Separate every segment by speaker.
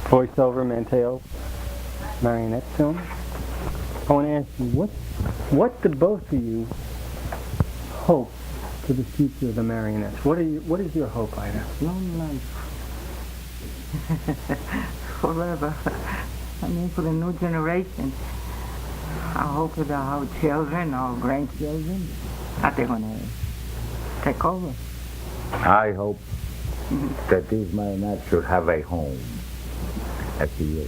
Speaker 1: voiceover Mateo marionette film. I want to ask you, what do both of you hope for the future of the marionettes? What is your hope, Ida?
Speaker 2: Long life. Forever. I mean, for the new generation. I hope that our children, our grandchildren, that they're going to take over.
Speaker 3: I hope that these marionettes should have a home at the year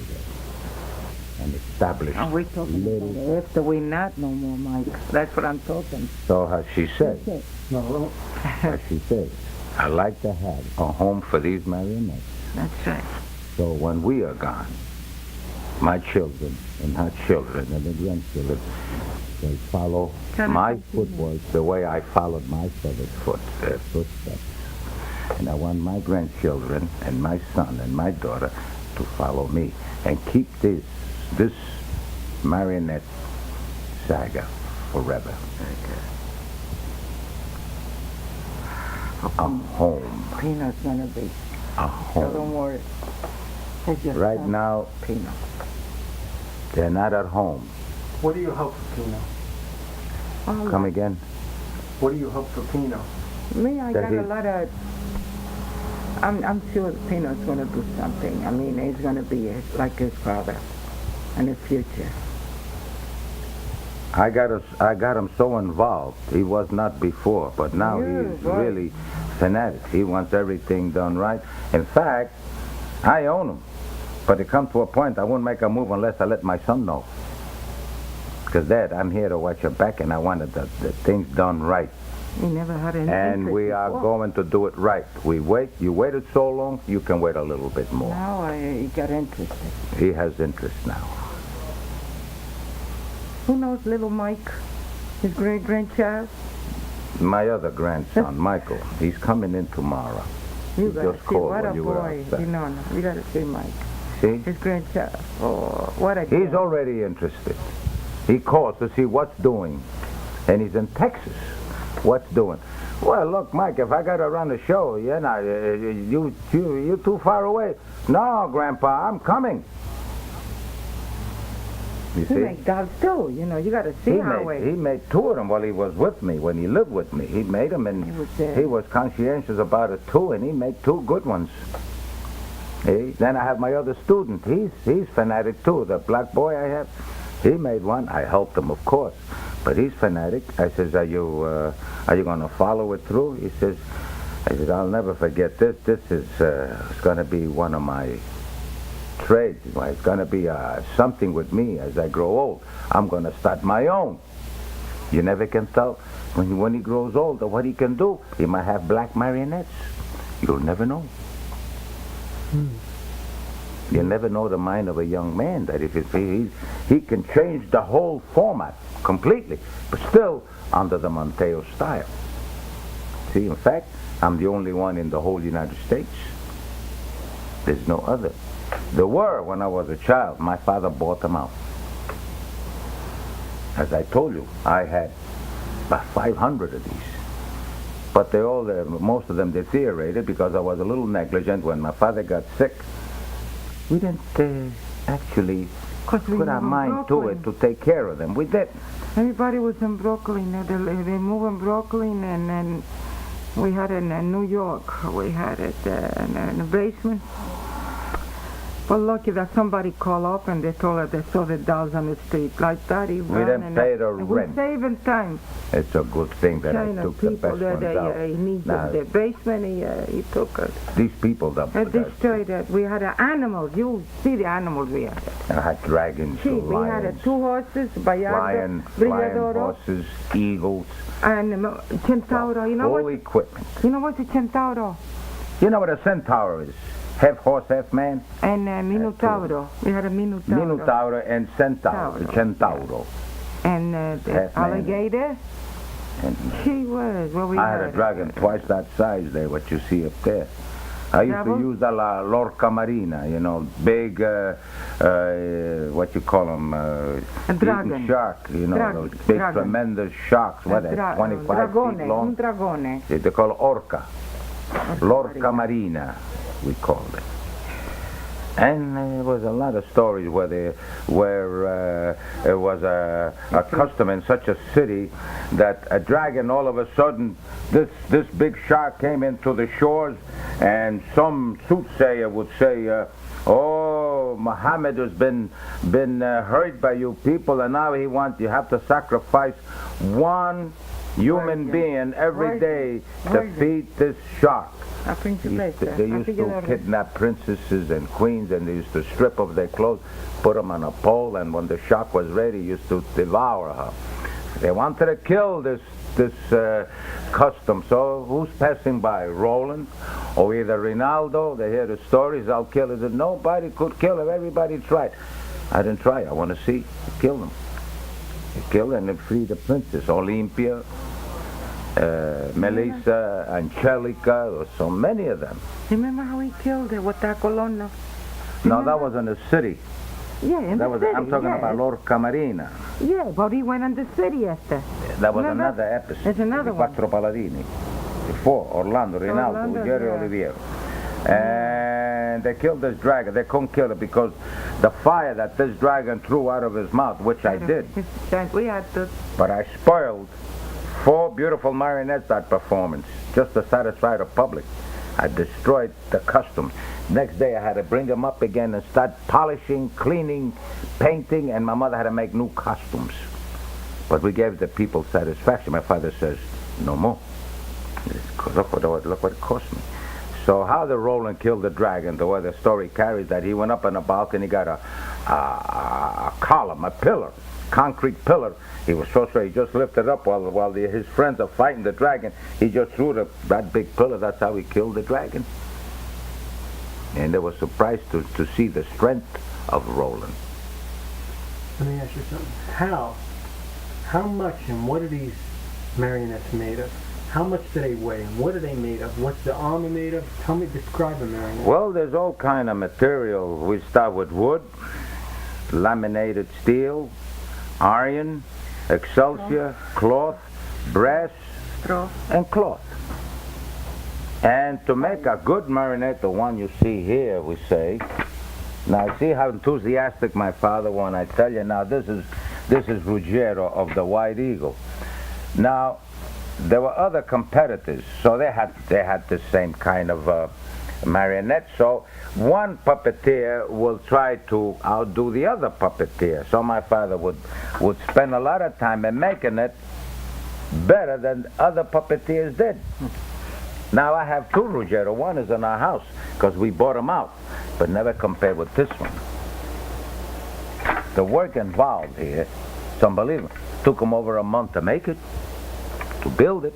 Speaker 3: and establish
Speaker 2: Are we talking
Speaker 3: little.
Speaker 2: after we not no more, Mike? That's what I'm talking.
Speaker 3: So as she said,
Speaker 1: No,
Speaker 3: as she said, I like to have a home for these marionettes.
Speaker 2: That's right.
Speaker 3: So when we are gone, my children and her children and the grandchildren, they follow my footwork the way I followed my father's footsteps. And I want my grandchildren and my son and my daughter to follow me and keep this marionette saga forever. A home.
Speaker 2: Peanut's going to be.
Speaker 3: A
Speaker 2: So don't
Speaker 3: home.
Speaker 2: worry. Take your
Speaker 3: Right
Speaker 2: son,
Speaker 3: now,
Speaker 2: Peanut.
Speaker 3: they're not at home.
Speaker 1: what do you hope for Pino?
Speaker 2: Oh,
Speaker 3: Come again?
Speaker 1: What do you hope for Pino?
Speaker 2: Me, I
Speaker 3: That
Speaker 2: got
Speaker 3: he-
Speaker 2: a lot of... I'm sure Peanut's going to do something. I mean, he's going to be like his father in the future.
Speaker 3: I got him so involved. He was not before, but now
Speaker 2: Yeah,
Speaker 3: he's
Speaker 2: right.
Speaker 3: really fanatic. He wants everything done right. In fact, I own him. But it comes to a point I won't make a move unless I let my son know. Because, Dad, I'm here to watch your back, and I wanted the things done right.
Speaker 2: He never had any
Speaker 3: And
Speaker 2: interest
Speaker 3: we are
Speaker 2: before.
Speaker 3: going to do it right. You waited so long, you can wait a little bit more.
Speaker 2: Now he got interested.
Speaker 3: He has interest now.
Speaker 2: Who knows little Mike? His great-grandchild?
Speaker 3: My other grandson, Michael, he's coming in tomorrow.
Speaker 2: You
Speaker 3: He
Speaker 2: gotta
Speaker 3: just
Speaker 2: see
Speaker 3: called
Speaker 2: what
Speaker 3: when
Speaker 2: a
Speaker 3: you were
Speaker 2: boy.
Speaker 3: outside.
Speaker 2: No, you gotta see Mike.
Speaker 3: See?
Speaker 2: His grandchild. Oh, what a
Speaker 3: He's
Speaker 2: joy.
Speaker 3: already interested. He calls to see what's doing. And he's in Texas. What's doing? Well, look, Mike, if I got to run the show, you too far away. No, Grandpa, I'm coming. You
Speaker 2: He
Speaker 3: see?
Speaker 2: makes dogs too. You know, you gotta see how
Speaker 3: He made two of them while he was with me, when he lived with me. He made them, and he was conscientious about it too, and he made two good ones. Then I have my other student. He's fanatic too. The black boy I have, he made one. I helped him, of course, but he's fanatic. I says, are you going to follow it through? He says, I'll never forget this. This is it's going to be one of my trades. It's going to be something with me as I grow old. I'm going to start my own. You never can tell when he grows older what he can do. He might have black marionettes. You'll never know. You never know the mind of a young man, that if he can change the whole format completely, but still under the Monteo style. See, in fact, I'm the only one in the whole United States. There's no other. There were when I was a child. My father bought them out. As I told you, I had about 500 of these. But most of them deteriorated because I was a little negligent. When my father got sick, we didn't actually put our mind to it to take care of them. We did.
Speaker 2: Everybody was in Brooklyn. They moved in Brooklyn, and then we had it in New York. We had it in the basement. But lucky that somebody called up and they told us they saw the dolls on the street. Like that, he
Speaker 3: We didn't pay the rent.
Speaker 2: We're saving time.
Speaker 3: It's a good thing that I
Speaker 2: China
Speaker 3: took the
Speaker 2: people
Speaker 3: best
Speaker 2: that
Speaker 3: ones out.
Speaker 2: he needs
Speaker 3: Now,
Speaker 2: the basement. He took it.
Speaker 3: these people that
Speaker 2: And destroyed it. We had animals. You see the animals we had.
Speaker 3: I had dragons,
Speaker 2: Sheep. We had
Speaker 3: lions,
Speaker 2: 2 horses, Bayardo,
Speaker 3: flying
Speaker 2: Brigadoro,
Speaker 3: horses, eagles,
Speaker 2: and Centauro. You know
Speaker 3: whole
Speaker 2: what?
Speaker 3: equipment.
Speaker 2: You know what's a Centauro?
Speaker 3: You know what a centaur is? Half horse, half man.
Speaker 2: And Minotauro. We had a Minotauro.
Speaker 3: Minotaur and centaur.
Speaker 2: Tauro.
Speaker 3: Centauro.
Speaker 2: And the
Speaker 3: Half man.
Speaker 2: alligator.
Speaker 3: And
Speaker 2: She was. Well, we
Speaker 3: I had a dragon twice that size there, what you see up there. I used
Speaker 2: Devil?
Speaker 3: to use the Lorca Marina, big, what you call them,
Speaker 2: A dragon.
Speaker 3: shark,
Speaker 2: Dragon.
Speaker 3: those big,
Speaker 2: Dragon.
Speaker 3: tremendous sharks, what, 25 feet long.
Speaker 2: Un dragone.
Speaker 3: They call Orca. Lorca Marina, we called it. And there was a lot of stories where it was a custom in such a city that a dragon, all of a sudden, this big shark came into the shores, and some soothsayer would say, "Oh, Muhammad has been hurt by you people, and now you have to sacrifice one human being every day to feed this shark." They used to kidnap princesses and queens, and they used to strip off their clothes, put them on a pole, and when the shark was ready, used to devour her. They wanted to kill this custom. So who's passing by? Roland or either Rinaldo? They hear the stories. I'll kill it. Nobody could kill him. Everybody tried. I didn't try. I want to see. Kill them. Kill and free the princess. Olympia. Melissa, Angelica, there were so many of them.
Speaker 2: Remember how he killed the Watacolona?
Speaker 3: No, that was in the city.
Speaker 2: Yeah, in the city.
Speaker 3: I'm talking about Lorca Marina.
Speaker 2: Yeah, but he went in the city after.
Speaker 3: That was another episode.
Speaker 2: There's another one.
Speaker 3: Quattro Paladini. Before Orlando, Rinaldo, Jerry Oliviero. And they killed this dragon. They couldn't kill it because the fire that this dragon threw out of his mouth, which I did.
Speaker 2: We had to.
Speaker 3: But I spoiled 4 beautiful marionettes that performance, just to satisfy the public. I destroyed the costumes. Next day I had to bring them up again and start polishing, cleaning, painting, and my mother had to make new costumes. But we gave the people satisfaction. My father says, no more. Look what it cost me. So how the Roland killed the dragon, the way the story carries that he went up on a balcony, got a column, a pillar, concrete pillar. He was so sure he just lifted up while his friends are fighting the dragon. He just threw that big pillar. That's how he killed the dragon. And they were surprised to see the strength of Roland.
Speaker 1: Let me ask you something. How much and what are these marionettes made of? How much do they weigh and what are they made of? What's the armor made of? Describe a marionette.
Speaker 3: Well, there's all kind of material. We start with wood, laminated steel, iron, excelsior, cloth, brass, and cloth. And to make a good marionette, the one you see here, we say, now see how enthusiastic my father when I tell you, now this is Ruggiero of the White Eagle. Now, there were other competitors, so they had the same kind of marionette. So one puppeteer will try to outdo the other puppeteer. So my father would spend a lot of time in making it better than other puppeteers did. Now I have 2 Ruggiero. One is in our house because we bought them out, but never compared with this one. The work involved here, it's unbelievable. Took them over a month to make it, to build it.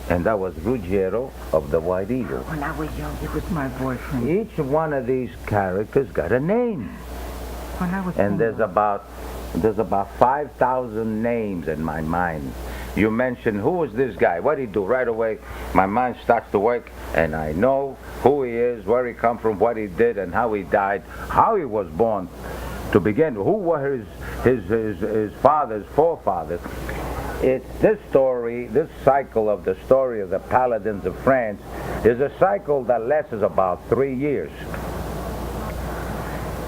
Speaker 3: And that was Ruggiero of the White Eagle.
Speaker 2: When I was young, it was my boyfriend.
Speaker 3: Each one of these characters got a name.
Speaker 2: When I was
Speaker 3: and there's about 5,000 names in my mind. You mention, who is this guy? What did he do? Right away, my mind starts to work, and I know who he is, where he come from, what he did, and how he died, how he was born to begin with, who were his fathers, forefathers. It's this story, this cycle of the story of the paladins of France is a cycle that lasts about 3 years.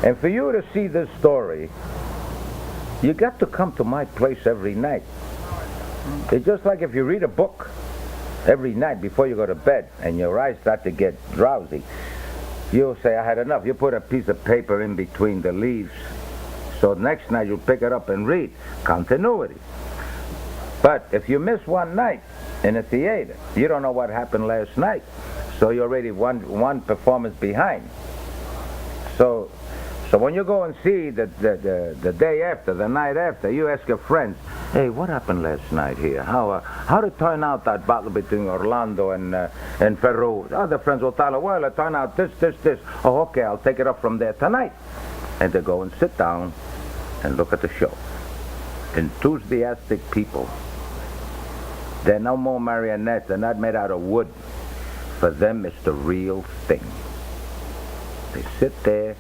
Speaker 3: And for you to see this story, you got to come to my place every night. It's just like if you read a book every night before you go to bed and your eyes start to get drowsy, you'll say, I had enough. You put a piece of paper in between the leaves, so next night you'll pick it up and read. Continuity. But if you miss one night in a theater, you don't know what happened last night, so you're already one performance behind. So when you go and see the day after, the night after, you ask your friends, hey, what happened last night here? How did it turn out, that battle between Orlando and Ferro? Other friends will tell you, well, it turned out this. Oh, okay, I'll take it up from there tonight. And they go and sit down and look at the show. Enthusiastic people. They're no more marionettes. They're not made out of wood. For them, it's the real thing. They sit there.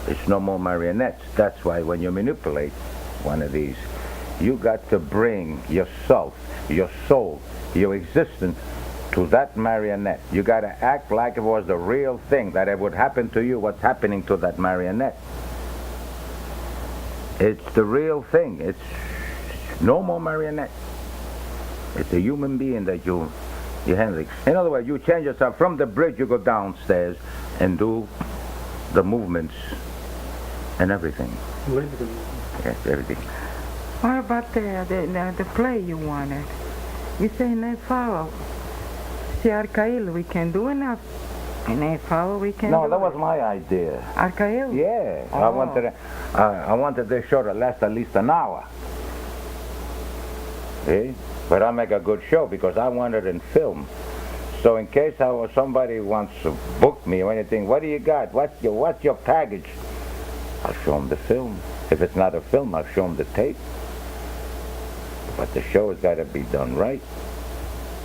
Speaker 3: It's no more marionettes. That's why when you manipulate one of these, you got to bring yourself, your soul, your existence to that marionette. You got to act like it was the real thing, that it would happen to you what's happening to that marionette. It's the real thing. It's no more marionette. It's a human being that you're handling. In other words, you change yourself from the bridge, you go downstairs and do the movements and everything.
Speaker 1: What is it?
Speaker 3: Yes, everything.
Speaker 2: What about the play you wanted? You say no follow. See, Arcail, we can do enough. And no follow, we can
Speaker 3: No,
Speaker 2: do
Speaker 3: that was
Speaker 2: it.
Speaker 3: my idea.
Speaker 2: Arcail?
Speaker 3: Yeah,
Speaker 2: Oh.
Speaker 3: I wanted this show to last at least an hour. See? But I make a good show because I want it in film. So in case somebody wants to book me or anything, what do you got? What's your package? I'll show them the film. If it's not a film, I'll show them the tape. But the show has got to be done right.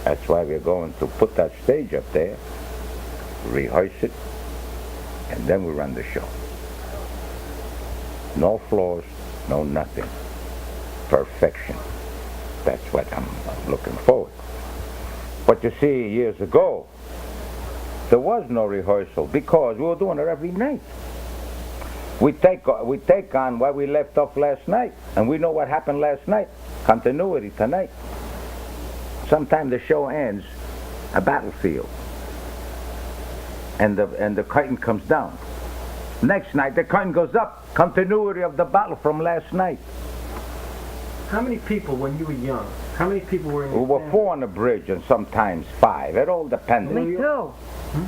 Speaker 3: That's why we're going to put that stage up there, rehearse it, and then we run the show. No flaws, no nothing. Perfection. That's what I'm looking forward. But you see, years ago, there was no rehearsal because we were doing it every night. We take on what we left off last night, and we know what happened last night. Continuity tonight. Sometimes the show ends a battlefield, and the curtain comes down. Next night the curtain goes up. Continuity of the battle from last night.
Speaker 1: How many people, when you were young, how many people were in
Speaker 3: We
Speaker 1: your
Speaker 3: were
Speaker 1: family?
Speaker 3: 4 on the bridge and sometimes 5. It all depended.
Speaker 2: Me too.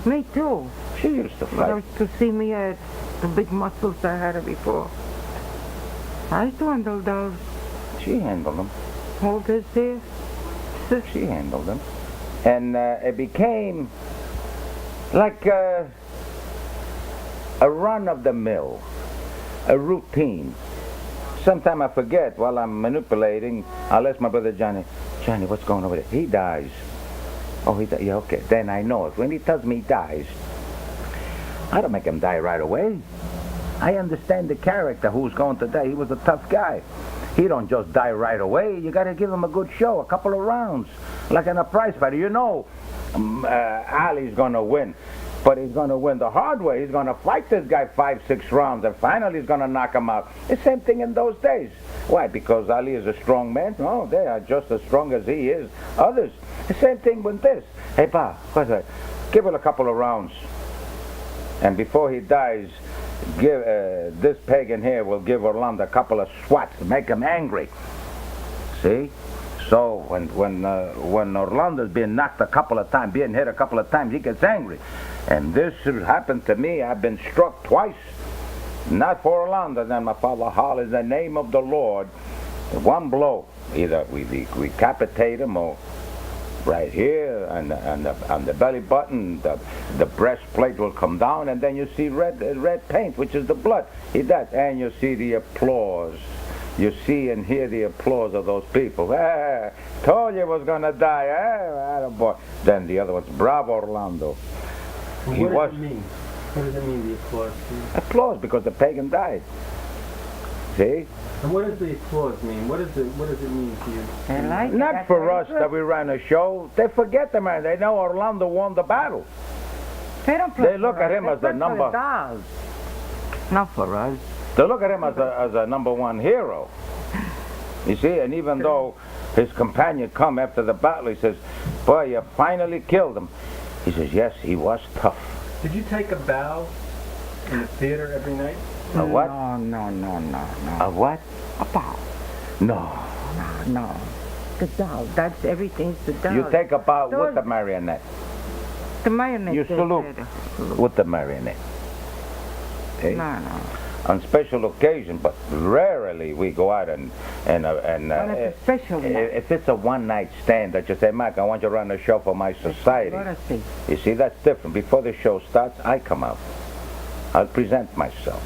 Speaker 2: Me too.
Speaker 3: She used to
Speaker 2: But I
Speaker 3: fight.
Speaker 2: was to see me the big muscles I had before. I used to handle those.
Speaker 3: She handled them.
Speaker 2: Hold this here.
Speaker 3: She handled them. And it became like a run of the mill, a routine. Sometimes I forget while I'm manipulating. I'll ask my brother Johnny, what's going on with it? He dies. Oh, he dies. Yeah, okay. Then I know it. When he tells me he dies, I don't make him die right away. I understand the character who's going to die. He was a tough guy. He don't just die right away. You got to give him a good show, a couple of rounds, like in a prize fight. You know, Ali's going to win, but he's going to win the hard way. He's going to fight this guy 5-6 rounds, and finally he's going to knock him out. The same thing in those days. Why? Because Ali is a strong man? No, they are just as strong as he is. Others. The same thing with this. Hey, Pa, what's that? Give it a couple of rounds, and before he dies, give this pagan here will give Orlando a couple of swats to make him angry. See? So when Orlando's being knocked a couple of times, being hit a couple of times, he gets angry. And this has happened to me. I've been struck twice. Not for Orlando. Then my father hollers the name of the Lord. One blow. Either we decapitate him or right here on the belly button, the breastplate will come down, and then you see red paint, which is the blood. He does, and you see the applause. You see and hear the applause of those people. Told you was gonna die, attaboy. Then the other one's bravo, Orlando.
Speaker 1: Well,
Speaker 3: He
Speaker 1: what
Speaker 3: was
Speaker 1: does it mean? What does it mean, the applause?
Speaker 3: applause because the pagan died. See?
Speaker 1: And what does the applause mean? What does it mean to you?
Speaker 2: I like it.
Speaker 3: Not
Speaker 2: That's
Speaker 3: for
Speaker 2: very
Speaker 3: us
Speaker 2: good.
Speaker 3: that we ran a show. They forget the man. They know Orlando won the battle.
Speaker 2: They don't play
Speaker 3: They look
Speaker 2: for
Speaker 3: at
Speaker 2: us.
Speaker 3: him
Speaker 2: They
Speaker 3: as the
Speaker 2: play for
Speaker 3: number-
Speaker 2: the dolls. Not for us.
Speaker 3: They look at him as a number one hero. You see, and even though his companion come after the battle, he says, boy, you finally killed him. He says, yes, he was tough.
Speaker 1: Did you take a bow in the theater every night?
Speaker 3: A what?
Speaker 2: No.
Speaker 3: A what?
Speaker 2: A bow.
Speaker 3: No.
Speaker 2: No. The doll. That's everything's the doll.
Speaker 3: You take a bow with
Speaker 2: Those-
Speaker 3: the marionette.
Speaker 2: the marionette.
Speaker 3: You
Speaker 2: they
Speaker 3: salute
Speaker 2: said.
Speaker 3: with the marionette. Okay?
Speaker 2: No.
Speaker 3: On special occasion, but rarely we go out and
Speaker 2: Well, it's a special one.
Speaker 3: if it's a one-night stand that you say, Mike, I want you to run a show for my society.
Speaker 2: Let us see.
Speaker 3: You see, that's different. Before the show starts, I come out. I'll present myself.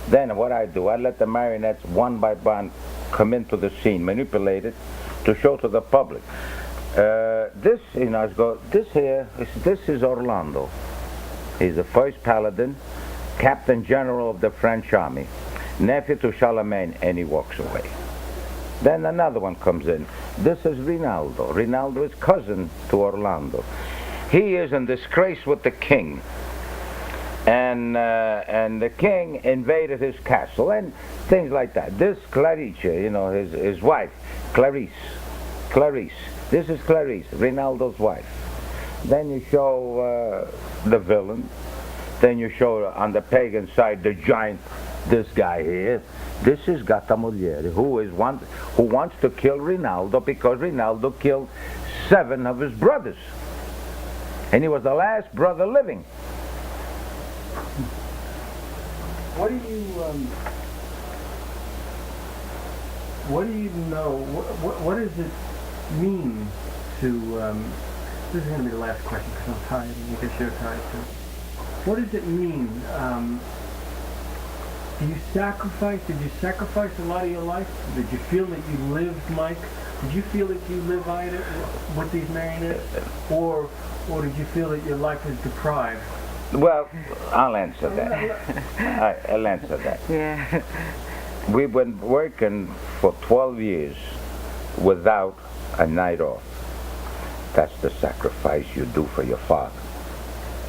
Speaker 3: Then what I do, I let the marionettes one by one come into the scene, manipulate it to show to the public. This is Orlando. He's the first paladin, Captain General of the French Army, nephew to Charlemagne, and he walks away. Then another one comes in. This is Rinaldo. Rinaldo is cousin to Orlando. He is in disgrace with the king. And the king invaded his castle and things like that. This Clarice, his wife, Clarice. This is Clarice, Rinaldo's wife. Then you show the villain. Then you show on the pagan side the giant, this guy here. This is Gattamogliere, who wants to kill Rinaldo because Rinaldo killed 7 of his brothers. And he was the last brother living.
Speaker 1: What do you know? What does it mean to? This is going to be the last question because I'm tired and I guess you're tired too. What does it mean? Do you sacrifice? Did you sacrifice a lot of your life? Did you feel that you lived, Mike? Did you feel that you lived with these marionettes, or did you feel that your life was deprived?
Speaker 3: Well, I'll answer that. I'll answer that.
Speaker 2: Yeah.
Speaker 3: We've been working for 12 years without a night off. That's the sacrifice you do for your father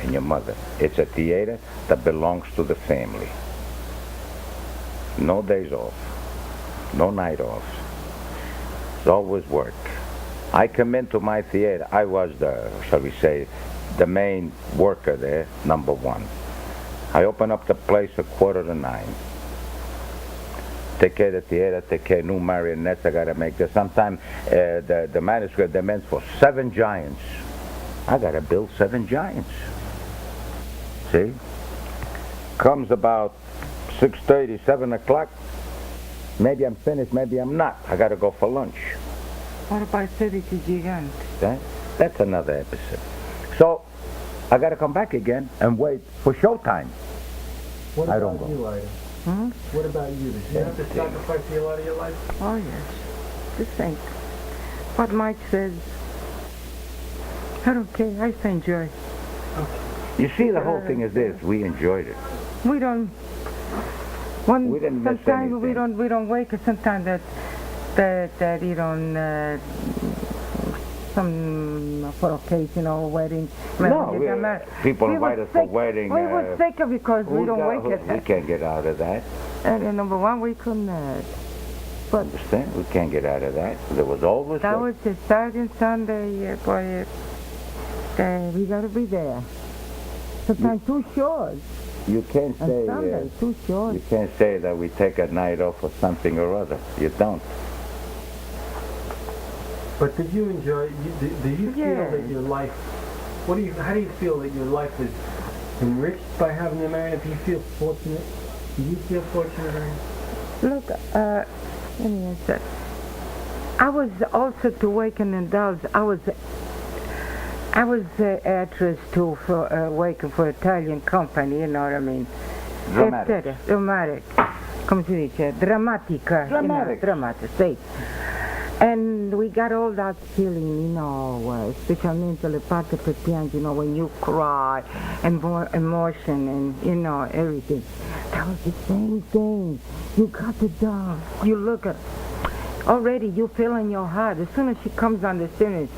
Speaker 3: and your mother. It's a theater that belongs to the family. No days off. No night off. It's always work. I come into my theater. I was shall we say, the main worker there, number 1. I open up the place at 8:45. Take care of the theater, take care of new marionettes. I gotta make this. Sometimes the manuscript demands for 7 giants. I gotta build 7 giants. See? Comes about 6:30, 7 o'clock. Maybe I'm finished, maybe I'm not. I gotta go for lunch.
Speaker 2: What about 32 Gigante?
Speaker 3: That's another episode. So, I got to come back again and wait for showtime.
Speaker 1: What
Speaker 3: I
Speaker 1: about
Speaker 3: don't go.
Speaker 1: you, Ida?
Speaker 2: Hmm?
Speaker 1: What about you? Did you have to sacrifice a lot of your life?
Speaker 2: Oh, yes. The same. What Mike says, I don't care. I just enjoy.
Speaker 3: You see, the whole thing is this. We enjoyed it.
Speaker 2: We don't.
Speaker 3: We didn't miss
Speaker 2: Sometimes
Speaker 3: anything.
Speaker 2: we don't wake. Sometimes that you don't. Some for occasional wedding.
Speaker 3: No, people invite us for wedding.
Speaker 2: We were sick because we don't wake at
Speaker 3: We
Speaker 2: that.
Speaker 3: can't get out of that.
Speaker 2: And number 1, we couldn't. But
Speaker 3: Understand? We can't get out of that. There was always
Speaker 2: that was the Saturday and Sunday, boy. We gotta be there. Sometimes too short.
Speaker 3: You can't
Speaker 2: On
Speaker 3: say.
Speaker 2: Sunday, too short.
Speaker 3: You can't say that we take a night off for something or other. You don't.
Speaker 1: But did you enjoy? Do you feel
Speaker 2: Yeah.
Speaker 1: that your life? How do you feel that your life is enriched by having a marriage? Do you feel fortunate? Do you feel fortunate?
Speaker 2: Look, let me answer. I was also to Waken and Dolls. I was actress too for working for Italian company. You know what I mean?
Speaker 3: Dramatic.
Speaker 2: Dramatic. Come si dice? Drammatica.
Speaker 3: Dramatic.
Speaker 2: Dramatic. Sì. And we got all that feeling, specialmente le parti per piange, when you cry, and more emotion, and, everything. That was the same thing. You got the dog. You look at, already you feel in your heart. As soon as she comes on the scene,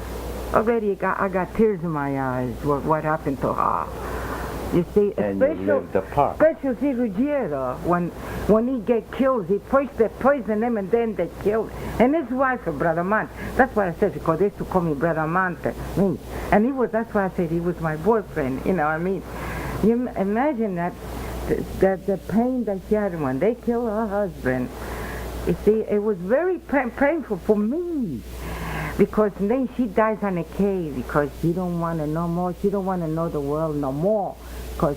Speaker 2: already I got tears in my eyes, what happened to her. You see,
Speaker 3: And you lived the part.
Speaker 2: especially Ruggiero, when he get killed, they poison him and then they kill him. And his wife, Bradamante, that's why I said, because they used to call me Bradamante, me. And that's why I said he was my boyfriend, you know what I mean? You imagine that the pain that she had when they killed her husband. You see, it was very painful for me. Because then she dies on a cave because she don't want to know more. She don't want to know the world no more because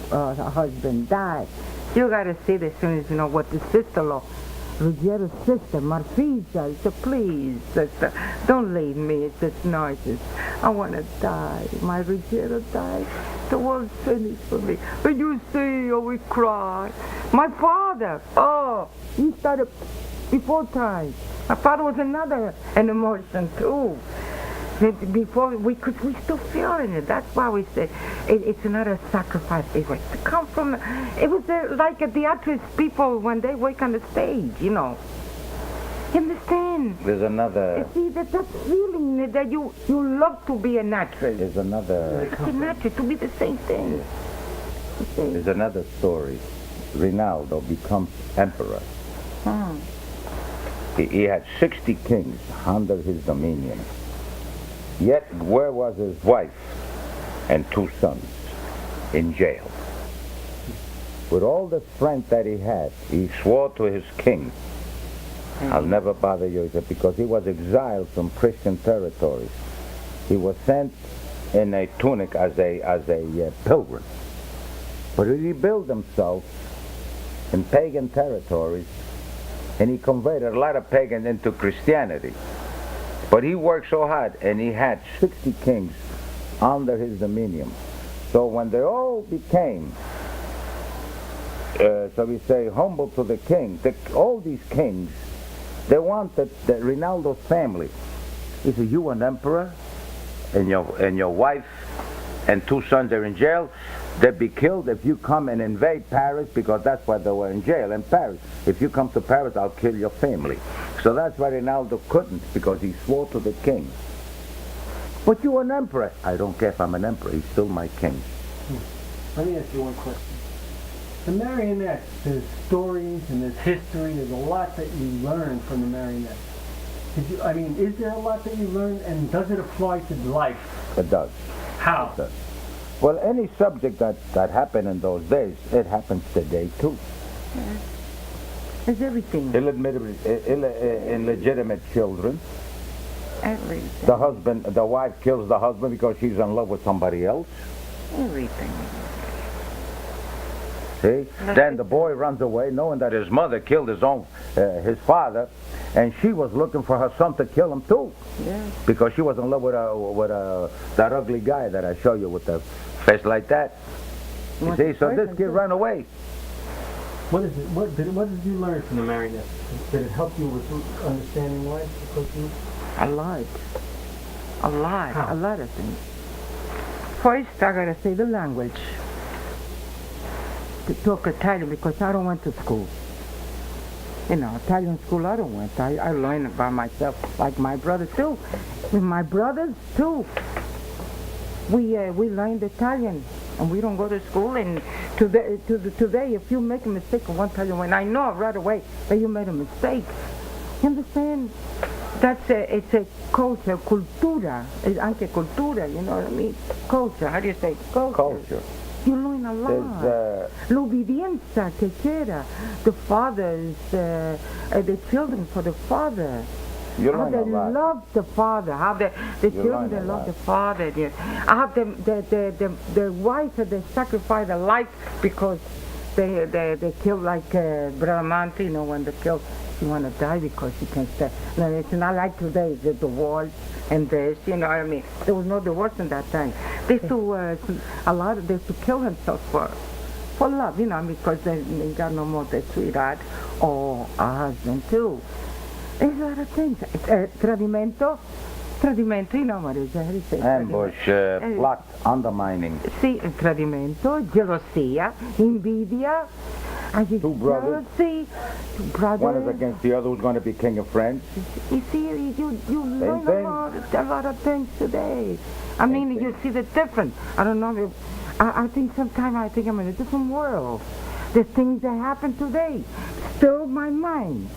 Speaker 2: her husband died. You got to see this as soon as you know what the sister-in-law, Ruggiero's sister, Marfisa, said, please, sister, don't leave me. It's just noises. I want to die. My Ruggiero died. The world's finished for me. And you see, we cry. My father, he started before time. My father was an emotion too. Before we still feeling it. That's why we say it's not a sacrifice. It was to come from. It was like the actress people when they work on the stage, You understand?
Speaker 3: There's another.
Speaker 2: See, that feeling that you love to be an actress.
Speaker 3: There's another.
Speaker 2: It's an actress to be the same thing. Okay.
Speaker 3: There's another story. Rinaldo becomes emperor.
Speaker 2: Hmm.
Speaker 3: He had 60 kings under his dominion. Yet where was his wife and 2 sons? In jail. With all the strength that he had, he swore to his king, I'll never bother you, he said, because he was exiled from Christian territories. He was sent in a tunic as a pilgrim. But he rebuilt himself in pagan territories, and he converted a lot of pagans into Christianity. But he worked so hard, and he had 60 kings under his dominion. So when they all became, so we say, humble to the king, all these kings, they wanted the Rinaldo's family. He said, you an emperor, and your wife and 2 sons are in jail. They'd be killed if you come and invade Paris, because that's why they were in jail, in Paris. If you come to Paris, I'll kill your family. So that's why Rinaldo couldn't, because he swore to the king. But you're an emperor. I don't care if I'm an emperor. He's still my king.
Speaker 1: Let me ask you one question. The marionettes, there's stories and there's history. There's a lot that you learn from the marionettes. Is there a lot that you learn, and does it apply to life?
Speaker 3: It does.
Speaker 1: How?
Speaker 3: It does. Well, any subject that happened in those days, it happens today too.
Speaker 2: It's everything.
Speaker 3: Illegitimate children.
Speaker 2: Everything.
Speaker 3: The wife kills the husband because she's in love with somebody else.
Speaker 2: Everything.
Speaker 3: See? Then the boy runs away knowing that his mother killed his father, and she was looking for her son to kill him too.
Speaker 2: Yeah.
Speaker 3: Because she was in love with that ugly guy that I show you with the face like that. You see? So this kid ran away.
Speaker 1: What is it? What did you learn from the marionettes? Did it help you with understanding life?
Speaker 2: A lot. A lot.
Speaker 1: How?
Speaker 2: A lot of things. First, I gotta say the language. To talk Italian, because I don't went to school. Italian school I don't went. I learned it by myself, like my brother too. With my brothers too. We learned Italian, and we don't go to school. And today, if you make a mistake in one Italian way, I know right away that you made a mistake. You understand? It's a culture, cultura. It's anche cultura, you know what I mean? Culture. How do you say culture?
Speaker 3: Culture.
Speaker 2: You learn a lot. L'obbedienza che c'era. The fathers, the children for the father.
Speaker 3: You
Speaker 2: How
Speaker 3: learn
Speaker 2: they
Speaker 3: a lot.
Speaker 2: love the father. How the children they love the father. How the wife they sacrifice their life because they kill like Bradamante, when they kill. She want to die because she can't stay. No, it's not like today. The divorce and this, you know what I mean? There was no divorce in that time. They used to they used to kill themselves for love, because they got no more their sweetheart or a husband too. There's a lot of things. Tradimento, you know what it is? How do you say?
Speaker 3: Ambush, plot, undermining.
Speaker 2: Sì, tradimento, gelosia, invidia.
Speaker 3: 2 brothers.
Speaker 2: Jealousy, 2 brothers.
Speaker 3: One is against the other, who's going to be king of France.
Speaker 2: You see, you learn a lot of things today. I mean, you see the difference. I don't know. I think sometimes I'm in a different world. The things that happen today still my mind.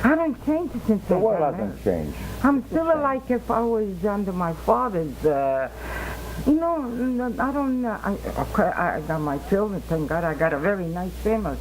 Speaker 2: I don't change since
Speaker 3: The world hasn't changed.
Speaker 2: I'm still like if I was under my father's. I don't. I got my children. Thank God, I got a very nice family.